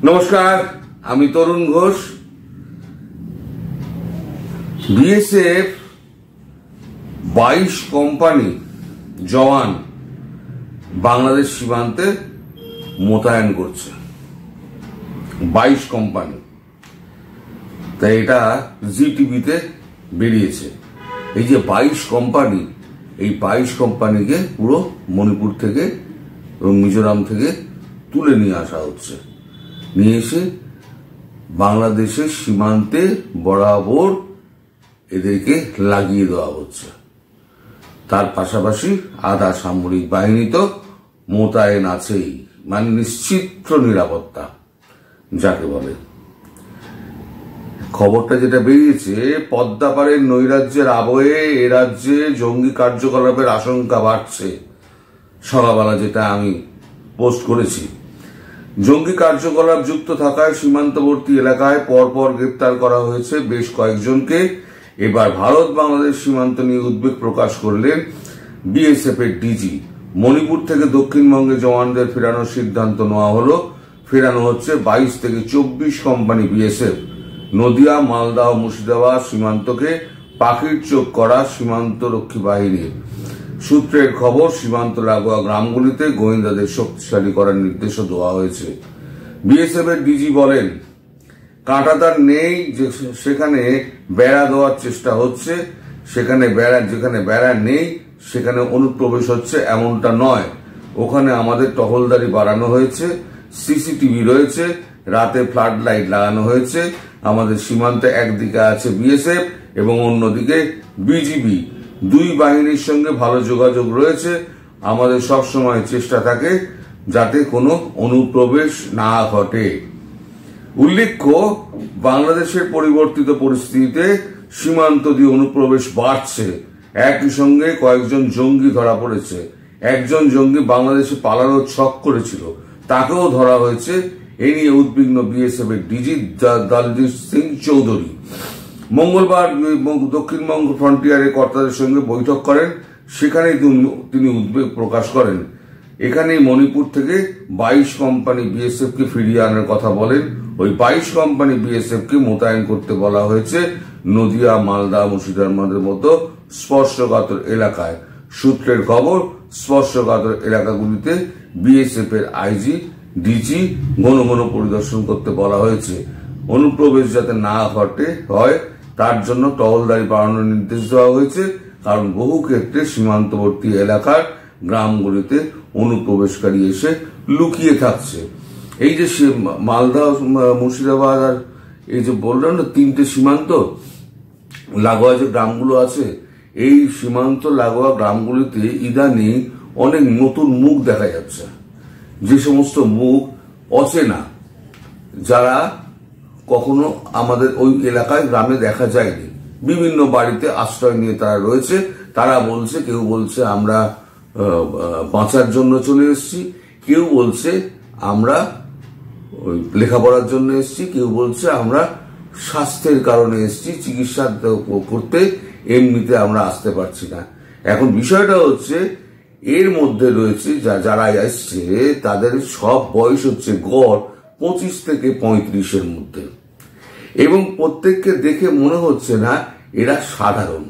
নমস্কার, আমি তরুণ Ghosh. BSF 22 company জওয়ান বাংলাদেশ সীমান্তে মোতায়েন করছে। 22 কোম্পানি, তাই এটা জি টিভিতে বেরিয়েছে। এই যে 22 কোম্পানি, এই 22 কোম্পানিকে পুরো মণিপুর থেকে এবং মিজোরাম থেকে তুলে নিয়ে আসা হচ্ছে, নিয়ে এসে বাংলাদেশের সীমান্তে বরাবর এদেরকে লাগিয়ে দেওয়া হচ্ছে। তার পাশাপাশি আধা সামরিক বাহিনী তো মোতায়েন আছেই, মানে নিশ্চিত নিরাপত্তা যাকে বলে। খবরটা যেটা বেরিয়েছে, পদ্মাপাড়ের নৈরাজ্যের আবহে এ রাজ্যে জঙ্গি কার্যকলাপের আশঙ্কা বাড়ছে। সকালবেলা যেটা আমি পোস্ট করেছি, জঙ্গি কার্যকলাপ যুক্ত থাকায় সীমান্তবর্তী এলাকায় পরপর গ্রেপ্তার করা হয়েছে বেশ কয়েকজনকে। এবার ভারত বাংলাদেশ সীমান্ত নিয়ে উদ্বেগ প্রকাশ করলেন বিএসএফ এর ডিজি। মণিপুর থেকে দক্ষিণবঙ্গে জওয়ানদের ফেরানোর সিদ্ধান্ত নেওয়া হলো। ফেরানো হচ্ছে 22 থেকে 24 কোম্পানি বিএসএফ। নদিয়া, মালদা ও মুর্শিদাবাদ সীমান্তকে পাখির চোখ করা সীমান্ত রক্ষী বাহিনীর। সূত্রের খবর, সীমান্ত লাগোয়া গ্রামগুলিতে গোয়েন্দাদের শক্তিশালী করার নির্দেশও দেওয়া হয়েছে। বিএসএফ এর ডিজি বলেন, কাঁটাতার নেই সেখানে বেড়া দেওয়ার চেষ্টা হচ্ছে, যেখানে বেড়া নেই সেখানে অনুপ্রবেশ হচ্ছে এমনটা নয়। ওখানে আমাদের টহলদারি বাড়ানো হয়েছে, সিসিটিভি রয়েছে, রাতে ফ্লাড লাইট লাগানো হয়েছে। আমাদের সীমান্তে একদিকে আছে বিএসএফ এবং অন্যদিকে বিজিবি। দুই বাহিনীর সঙ্গে ভালো যোগাযোগ রয়েছে। আমাদের সবসময় চেষ্টা থাকে যাতে কোনো অনুপ্রবেশ না ঘটে। উল্লেখ্য, বাংলাদেশের পরিবর্তিত পরিস্থিতিতে সীমান্ত দিয়ে অনুপ্রবেশ বাড়ছে। একই সঙ্গে কয়েকজন জঙ্গি ধরা পড়েছে। একজন জঙ্গি বাংলাদেশে পালানোর ছক করেছিল, তাকেও ধরা হয়েছে। এ নিয়ে উদ্বিগ্ন বিএসএফ এর ডিজি দলজিৎ সিং চৌধুরী। মঙ্গলবার দক্ষিণবঙ্গ ফ্রন্টিয়ারের কর্তাদের সঙ্গে বৈঠক করেন। সেখানেই তিনি উদ্বেগ প্রকাশ করেন। এখানেই মণিপুর থেকে 22 কোম্পানি বিএসএফ কে ফিরিয়ে আনার কথা বলেন। ওই 22 কোম্পানি বিএসএফ কে মোতায়েন করতে বলা হয়েছে নদিয়া, মালদা, মুর্শিদাবাদের মতো স্পর্শকাতর এলাকায়। সূত্রের খবর, স্পর্শকাতর এলাকাগুলিতে বিএসএফ এর আইজি, ডিজি ঘন ঘন পরিদর্শন করতে বলা হয়েছে। অনুপ্রবেশ যাতে না ঘটে হয় তার জন্য টহলদারি বাড়ানোর নির্দেশ দেওয়া হয়েছে। কারণ বহু ক্ষেত্রে সীমান্তবর্তী এলাকার গ্রামগুলিতে অনুপ্রবেশকারী এসে লুকিয়ে থাকছে। এই যে মালদা, মুর্শিদাবাদ আর এই যে বললাম না, 3টে সীমান্ত লাগোয়া যে গ্রামগুলো আছে, এই সীমান্ত লাগোয়া গ্রামগুলিতে ইদানিং অনেক নতুন মুখ দেখা যাচ্ছে। যে সমস্ত মুখ অচেনা, যারা কখনো আমাদের ওই এলাকায় গ্রামে দেখা যায়নি, বিভিন্ন বাড়িতে আশ্রয় নিয়ে তারা রয়েছে। তারা বলছে, কেউ বলছে আমরা বাঁচার জন্য চলে এসেছি, কেউ বলছে আমরা লেখাপড়ার জন্য এসেছি, কেউ বলছে আমরা স্বাস্থ্যের কারণে এসেছি, চিকিৎসা করতে, এমনিতে আমরা আসতে পারছি না। এখন বিষয়টা হচ্ছে, এর মধ্যে রয়েছে যারা আসছে তাদের সব বয়স হচ্ছে গড় 25 থেকে 35-এর মধ্যে, এবং প্রত্যেককে দেখে মনে হচ্ছে না এরা সাধারণ।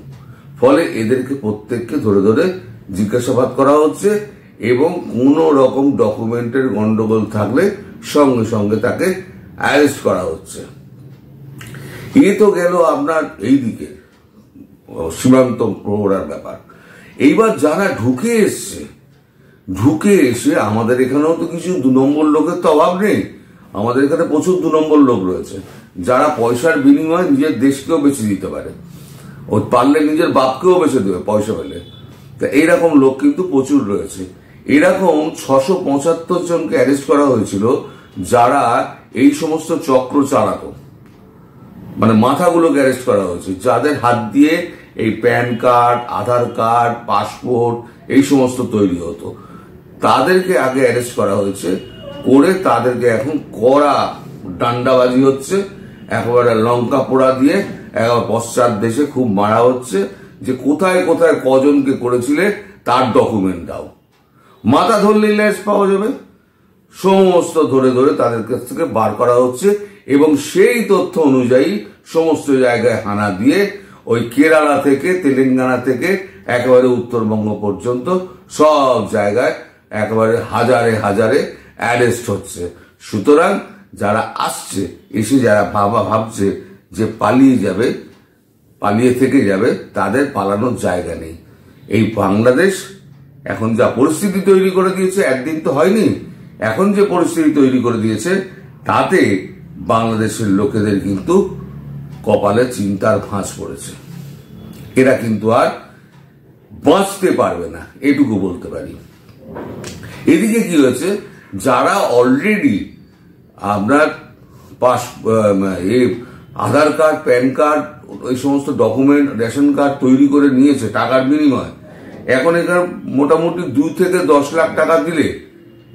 ফলে এদেরকে প্রত্যেককে ধরে ধরে জিজ্ঞাসাবাদ করা হচ্ছে এবং কোন রকম ডকুমেন্টের গন্ডগোল থাকলে সঙ্গে সঙ্গে তাকে অ্যারেস্ট করা হচ্ছে। এ তো গেল আপনার এই দিকে সীমান্ত প্রহরার ব্যাপার। এইবার যারা ঢুকে এসে আমাদের এখানেও তো কিছু 2 নম্বর লোকের তো অভাব নেই। আমাদের এখানে প্রচুর 2 নম্বর লোক রয়েছে, যারা পয়সার বিনিময়ে নিজের দেশকেও বেছে দিতে পারে, ও পারলে নিজের বাপকেও বেছে দেবে পয়সা পেলে। তা এইরকম লোক কিন্তু প্রচুর রয়েছে। এরকম 675 জনকে অ্যারেস্ট করা হয়েছিল, যারা এই সমস্ত চক্র চালাতো। মানে মাথাগুলোকে অ্যারেস্ট করা হয়েছে, যাদের হাত দিয়ে এই প্যান কার্ড, আধার কার্ড, পাসপোর্ট এই সমস্ত তৈরি হতো। তাদেরকে আগে অ্যারেস্ট করা হয়েছে, করে তাদেরকে এখন কড়া ডান্ডাবাজি হচ্ছে, একেবারে লঙ্কা পোড়া দিয়ে একবার পশ্চাৎ দেশে খুব মারা হচ্ছে যে কোথায় কোথায় কজনকে করেছিলে তার ডকুমেন্ট দাও। মাথা ধরলেই ল্যাস পাওয়া যাবে। সমস্ত ধরে ধরে তাদের কাছ থেকে বার করা হচ্ছে এবং সেই তথ্য অনুযায়ী সমস্ত জায়গায় হানা দিয়ে ওই কেরালা থেকে তেলেঙ্গানা থেকে একেবারে উত্তরবঙ্গ পর্যন্ত সব জায়গায় একেবারে হাজারে হাজারে অ্যারেস্ট হচ্ছে। সুতরাং যারা আসছে, এসে যারা ভাবছে যে পালিয়ে যাবে, পালিয়ে থেকে যাবে, তাদের পালানোর জায়গা নেই। এই বাংলাদেশ এখন যা পরিস্থিতি তৈরি করে দিয়েছে, একদিন তো হয়নি, এখন যে পরিস্থিতি তৈরি করে দিয়েছে তাতে বাংলাদেশের লোকেদের কিন্তু কপালে চিন্তার ভাঁজ পড়েছে। এরা কিন্তু আর বাঁচতে পারবে না, এটুকু বলতে পারি। এদিকে কি হয়েছে, যারা অলরেডি আপনার আধার কার্ড, প্যান কার্ড, ওই সমস্ত ডকুমেন্ট, রেশন কার্ড তৈরি করে নিয়েছে টাকার বিনিময়ে, এখন এখানে মোটামুটি 2 থেকে 10 লাখ টাকা দিলে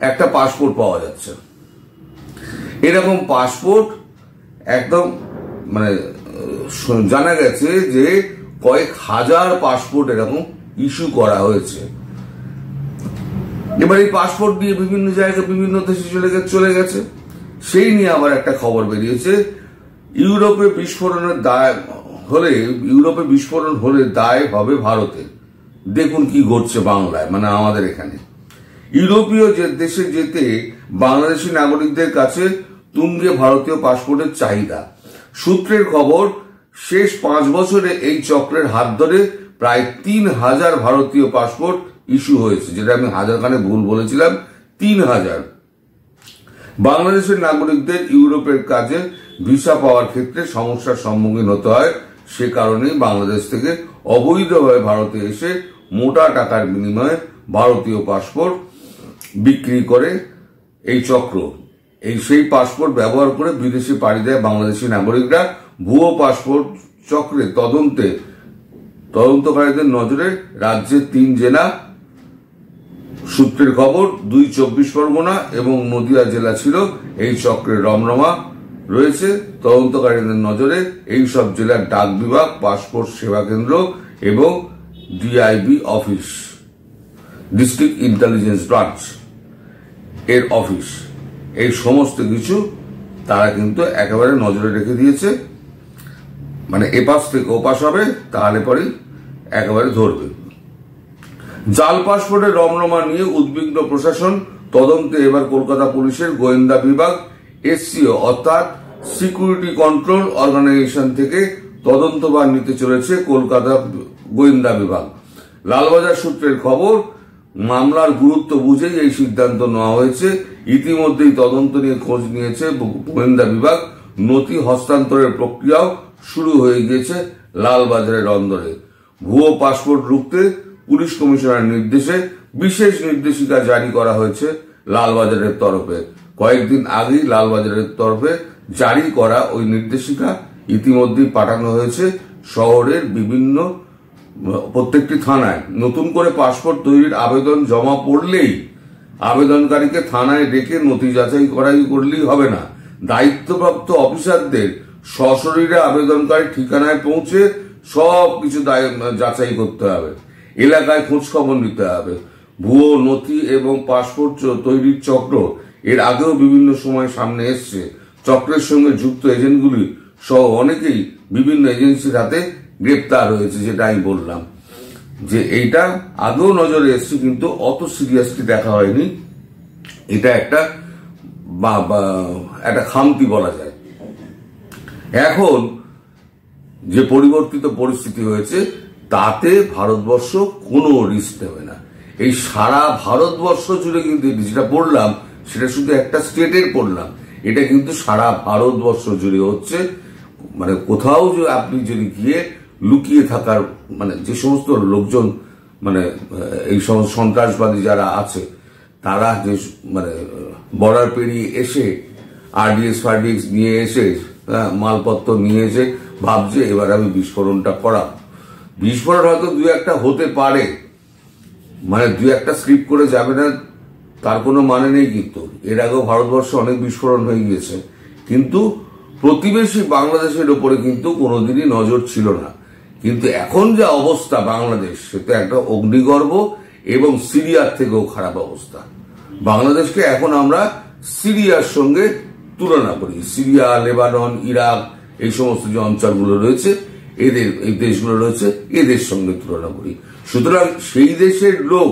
একটা পাসপোর্ট পাওয়া যাচ্ছে। এরকম পাসপোর্ট একদম মানে জানা গেছে যে কয়েক হাজার পাসপোর্ট এরকম ইস্যু করা হয়েছে। এবার এই পাসপোর্ট দিয়ে বিভিন্ন জায়গায় বিভিন্ন দেশে চলে গেছে। সেই নিয়ে আবার একটা খবর বেরিয়েছে, ইউরোপে বিস্ফোরণের দায় হবে ভারতে। দেখুন কি ঘটছে বাংলায়, মানে আমাদের এখানে। ইউরোপীয় যে দেশে যেতে বাংলাদেশি নাগরিকদের কাছে তুঙ্গে ভারতীয় পাসপোর্টের চাহিদা। সূত্রের খবর, শেষ 5 বছরে এই চক্রের হাত ধরে প্রায় 3000 ভারতীয় পাসপোর্ট ইস্যু হয়েছে, যেটা আমি হাজারখানে ভুল বলেছিলাম, 3000। বাংলাদেশের নাগরিকদের ইউরোপের কাজে ভিসা পাওয়ার ক্ষেত্রে সমস্যার সম্মুখীন হতে হয়। সে কারণেই বাংলাদেশ থেকে অবৈধভাবে ভারতে এসে মোটা টাকার বিনিময়ে ভারতীয় পাসপোর্ট বিক্রি করে এই চক্র। সেই পাসপোর্ট ব্যবহার করে বিদেশে পাড়ি দেয় বাংলাদেশি নাগরিকরা। ভুয়ো পাসপোর্ট চক্রে তদন্তকারীদের নজরে রাজ্যের 3 জেলা। সূত্রের খবর, 2 24 পরগনা এবং নদিয়া জেলা ছিল এই চক্রের রমরমা রয়েছে। তদন্তকারীদের নজরে এই সব জেলার ডাক বিভাগ, পাসপোর্ট সেবা কেন্দ্র এবং DIB office, district intelligence branch এর অফিস, এই সমস্ত কিছু তারা কিন্তু একেবারে নজরে রেখে দিয়েছে। মানে এপাশ থেকে ওপাশ হবে, তাহলে পরে একেবারে ধরবে। জাল পাসপোর্টের রমরমা নিয়ে উদ্বিগ্ন প্রশাসন। তদন্তে এবার কলকাতা পুলিশের গোয়েন্দা বিভাগ, এসসিও অর্থাৎ সিকিউরিটি কন্ট্রোল অর্গানাইজেশন থেকে তদন্তভার নিতে চলেছে কলকাতা গোয়েন্দা বিভাগ। লালবাজার সূত্রের খবর, মামলার গুরুত্ব বুঝেই এই সিদ্ধান্ত নেওয়া হয়েছে। ইতিমধ্যেই তদন্ত নিয়ে খোঁজ নিয়েছে গোয়েন্দা বিভাগ। নথি হস্তান্তরের প্রক্রিয়াও শুরু হয়ে গিয়েছে লালবাজারের অন্দরে। ভুয়ো পাসপোর্ট রুখতে পুলিশ কমিশনার নির্দেশে বিশেষ নির্দেশিকা জারি করা হয়েছে লালবাজারের তরফে। কয়েকদিন আগেই লালবাজারের তরফে জারি করা ওই নির্দেশিকা ইতিমধ্যেই পাঠানো হয়েছে শহরের বিভিন্ন প্রত্যেকটি থানায়। নতুন করে পাসপোর্ট তৈরির আবেদন জমা পড়লেই আবেদনকারীকে থানায় ডেকে নথি যাচাই করলেই হবে না। দায়িত্বপ্রাপ্ত অফিসারদের সশরীরে আবেদনকারী ঠিকানায় পৌঁছে সবকিছু যাচাই করতে হবে। এলাকায় খোঁজ খবর নিতে হবে। ভুয়ো নথি এবং পাসপোর্ট তৈরির চক্র এর আগেও বিভিন্ন সময় সামনে এসছে। চক্রের সঙ্গে যুক্ত এজেন্টগুলি সহ অনেকেই বিভিন্ন এজেন্সির হাতে গ্রেপ্তার হয়েছে। যেটা আমি বললাম যে এইটা আগেও নজরে এসছে, কিন্তু অত সিরিয়াসলি দেখা হয়নি। এটা একটা খামতি বলা যায়। এখন যে পরিবর্তিত পরিস্থিতি হয়েছে তাতে ভারতবর্ষ কোনো রিস্ক নেবে না। এই সারা ভারতবর্ষ জুড়ে কিন্তু যেটা পড়লাম সেটা শুধু একটা স্টেটের পড়লাম, এটা কিন্তু সারা ভারতবর্ষ জুড়ে হচ্ছে। মানে কোথাও যে আপনি যদি গিয়ে লুকিয়ে থাকার, মানে যে সমস্ত লোকজন, মানে এই সমস্ত সন্ত্রাসবাদী যারা আছে, তারা যে মানে বর্ডার পেরিয়ে এসে আরডিএক্স নিয়ে এসে মালপত্র নিয়ে এসে ভাবছে এবার আমি বিস্ফোরণটা করাব। বিস্ফোরণ হয়তো 2-1টা হতে পারে, মানে 2-1টা স্লিপ করে যাবে না তার কোনো মানে নেই। কিন্তু এর আগেও ভারতবর্ষে অনেক বিস্ফোরণ হয়ে গিয়েছে, কিন্তু প্রতিবেশী বাংলাদেশের ওপরে কিন্তু কোনোদিনই নজর ছিল না। কিন্তু এখন যা অবস্থা বাংলাদেশ, সেটা একটা অগ্নিগর্ভ এবং সিরিয়ার থেকেও খারাপ অবস্থা। বাংলাদেশকে এখন আমরা সিরিয়ার সঙ্গে তুলনা করি। সিরিয়া, লেবানন, ইরাক, এই সমস্ত যে অঞ্চলগুলো রয়েছে, এদের এই দেশগুলো রয়েছে, এদের সঙ্গে তুলনা করি। সুতরাং সেই দেশের লোক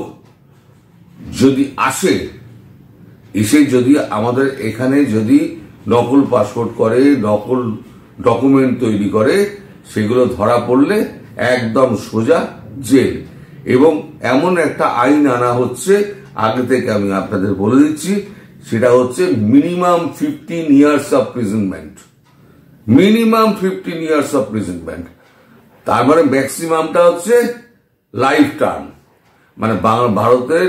যদি আসে, এসে যদি আমাদের এখানে যদি নকল পাসপোর্ট করে, নকল ডকুমেন্ট তৈরি করে, সেগুলো ধরা পড়লে একদম সোজা জেল। এবং এমন একটা আইন আনা হচ্ছে, আগে থেকে আমি আপনাদের বলে দিচ্ছি, সেটা হচ্ছে minimum 15 years of imprisonment. Minimum 15 years of imprisonment, তার মানে ম্যাক্সিমামটা হচ্ছে লাইফ টার্ম। মানে ভারতের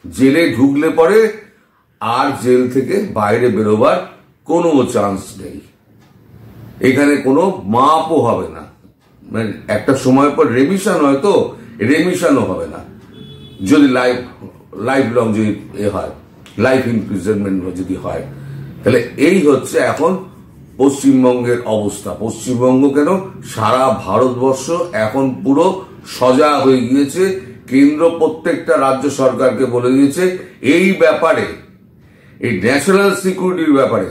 জেলে ঢুকলে পরে আর জেল থেকে বাইরে বেরোবার কোনো চান্স নেই। এখানে কোনো মাপও হবে না, মানে একটা সময় পর রেমিশন হয়তো, রেমিশনও হবে না যদি লাইফ লং যদি হয়, লাইফ ইমপ্রিজনমেন্ট যদি হয়। তাহলে এই হচ্ছে এখন পশ্চিমবঙ্গের অবস্থা। পশ্চিমবঙ্গ কেন, সারা ভারতবর্ষ এখন পুরো সজাগ হয়ে গিয়েছে। কেন্দ্র প্রত্যেকটা রাজ্য সরকারকে বলে দিয়েছে এই ব্যাপারে, এই ন্যাশনাল সিকিউরিটির ব্যাপারে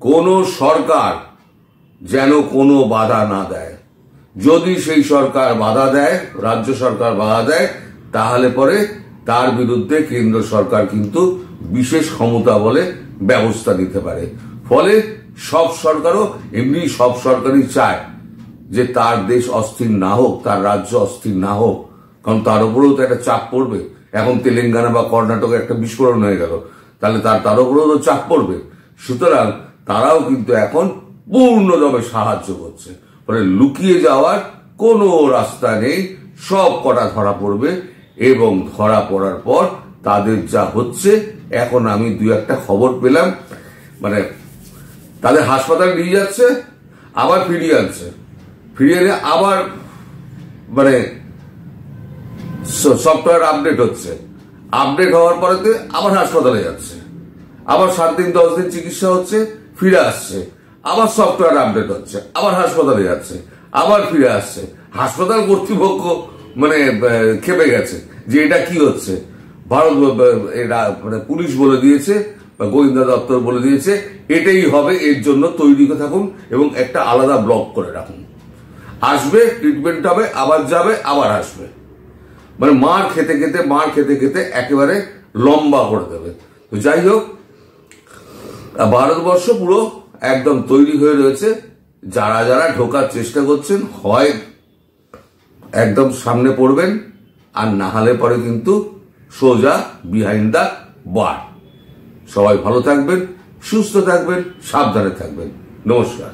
কোন সরকার যেন কোনো বাধা না দেয়। যদি সেই সরকার বাধা দেয়, রাজ্য সরকার বাধা দেয়, তাহলে পরে তার বিরুদ্ধে কেন্দ্র সরকার কিন্তু বিশেষ ক্ষমতা বলে ব্যবস্থা নিতে পারে। ফলে সব সরকারও, এমনি সব সরকারই চায় যে তার দেশ অস্থির না হোক, তার রাজ্য অস্থির না হোক, কারণ তার উপরেও তো একটা চাপ পড়বে। এখন তেলেঙ্গানা বা কর্ণাটকে একটা বিস্ফোরণ হয়ে গেল, তাহলে তার উপরেও তো চাপ পড়বে। সুতরাং তারাও কিন্তু এখন পূর্ণদমে সাহায্য করছে। ফলে লুকিয়ে যাওয়ার কোনো রাস্তা নেই, সব কটা ধরা পড়বে। এবং ধরা পড়ার পর তাদের যা হচ্ছে, এখন আমি দুই একটা খবর পেলাম, মানে তাদের হাসপাতালে নিয়ে যাচ্ছে, আবার ফিরিয়ে আনছে, ফিরিয়ে এনে আবার মানে সফটওয়্যার আপডেট হচ্ছে, আপডেট হওয়ার পরে আবার হাসপাতালে যাচ্ছে, আবার 7 দিন 10 দিন চিকিৎসা হচ্ছে, ফিরে আসছে, আবার সফটওয়্যার আপডেট হচ্ছে, আবার হাসপাতালে যাচ্ছে, আবার ফিরে আসছে। হাসপাতাল কর্তৃপক্ষ মানে খেপে গেছে যে এটা কি হচ্ছে। ভারত মানে পুলিশ বলে দিয়েছে বা গোয়েন্দা দপ্তর বলে দিয়েছে এটাই হবে, এর জন্য তৈরি থাকুন এবং একটা আলাদা ব্লক করে রাখুন। আসবে, ট্রিটমেন্ট হবে, আবার যাবে, আবার আসবে। মানে মার খেতে খেতে একেবারে লম্বা করে দেবে। তো যাই হোক, ভারতবর্ষ পুরো একদম তৈরি হয়ে রয়েছে। যারা যারা ঢোকার চেষ্টা করছেন, হয় একদম সামনে পড়বেন, আর না হলে পরে কিন্তু সোজা বিহাইন্ড দ্য বার। সবাই ভালো থাকবেন, সুস্থ থাকবেন, সাবধানে থাকবেন। নমস্কার।